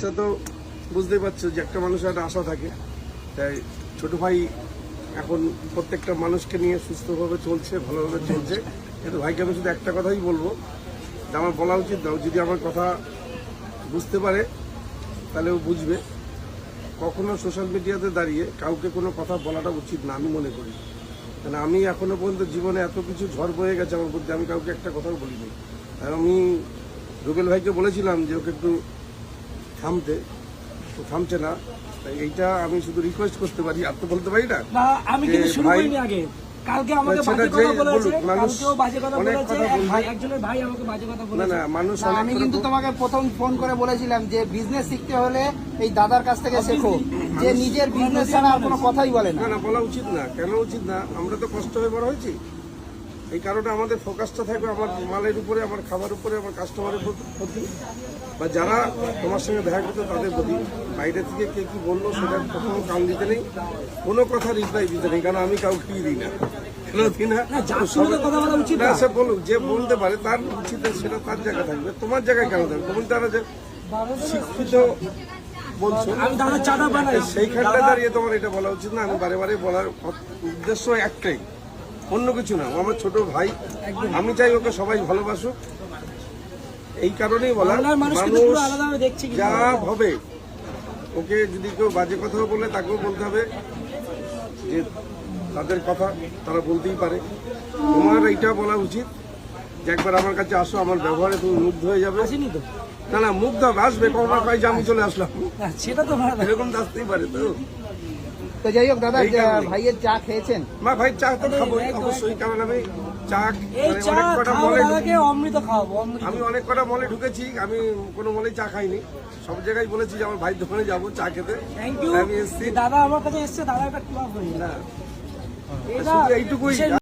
আশা তো বুঝতেই পারছো যে একটা মানুষের একটা আশা থাকে। তাই ছোট ভাই এখন প্রত্যেকটা মানুষকে নিয়ে সুস্থভাবে চলছে, ভালোভাবে চলছে। কিন্তু ভাইকে আমি শুধু একটা কথাই বলবো, যে আমার বলা উচিত না, যদি আমার কথা বুঝতে পারে তাহলে ও বুঝবে। কখনো সোশ্যাল মিডিয়াতে দাঁড়িয়ে কাউকে কোনো কথা বলাটা উচিত না আমি মনে করি। কারণ আমি এখনো পর্যন্ত জীবনে এত কিছু ঝড় বয়ে গেছে আমার মধ্যে, আমি কাউকে একটা কথাও বলিনি। আর আমি রুবেল ভাইকে বলেছিলাম যে ওকে একটু থামতে, তো থামছে না। তাই এইটা আমি শুধু রিকোয়েস্ট করতে পারি, আর তো বলতে পারি না। আমি কিন্তু শুরু করিনি আগে, কালকে আমাকে বাজে কথা বলেছে, কালকেও বাজে কথা বলেছে, একজনের ভাই আমাকে বাজে কথা বলেছে। না মানুষ আমি কিন্তু তোমাকে প্রথম ফোন করে বলেছিলাম যে বিজনেস শিখতে হলে এই দাদার কাছ থেকে শেখো, যে নিজের বিজনেস ছাড়া আর কোনো কথাই বলে না। না বলা উচিত না। কেন উচিত না? আমরা তো কষ্ট হয়ে বড় হয়েছি, এই কারণে আমাদের ফোকাসটা থাকবে আমার মালের উপরে, আমার খাবার উপরে, আমার কাস্টমারের প্রতি, বা যারা তোমার সঙ্গে দেখা করতো তাদের প্রতি। বাইরে থেকে কে কি বললো সেটা কখনো কান দিতে নেই, কোনো কথা রিপ্লাই দিতে নেই, কারণ আমি কাউকে দিই না। সে বলুক, যে বলতে পারে তার উচিত, সেটা তার জায়গায় থাকবে, তোমার জায়গায় কেন থাকবে? তুমি তারা যে শিক্ষিত বলছো সেইখানটা দাঁড়িয়ে তোমার এটা বলা উচিত না। আমি বারে বারে বলার উদ্দেশ্য একটাই, অন্য কিছু না। ও আমার ছোট ভাই, আমি চাই ওকে সবাই ভালোবাসুক। এই কারণেই বলা, মানুষ যা হবে, ওকে যদি কেউ বাজে কথাও বলে তাকেও বলতে হবে যে তাদের কথা তারা বলতেই পারে। তোমার এইটা বলা উচিত যে একবার আমার কাছে আসো, আমার ব্যবহারে তুমি মুগ্ধ হয়ে যাবে। না মুগ্ধ হবে, আসবে কখনো ভাই যে আমি চলে আসলাম, সেটা তো এরকম আসতেই পারে। তো যাই হোক দাদা, ভাইয়ের চা খেয়েছেন? মা ভাই চা তো খাবো অবশ্যই, কারণ আমি চা অমৃত খাওয়াবো। আমি অনেক কটা মলে ঢুকেছি, আমি কোনো মলে চা খাইনি। সব জায়গায় বলেছি যে আমার ভাইয়ের দোকানে যাবো চা খেতে। Thank you. আমি এসছি, দাদা আমার কাছে এসছে, দাদা একটা ক্লাব হয়ে না শুধু এইটুকুই।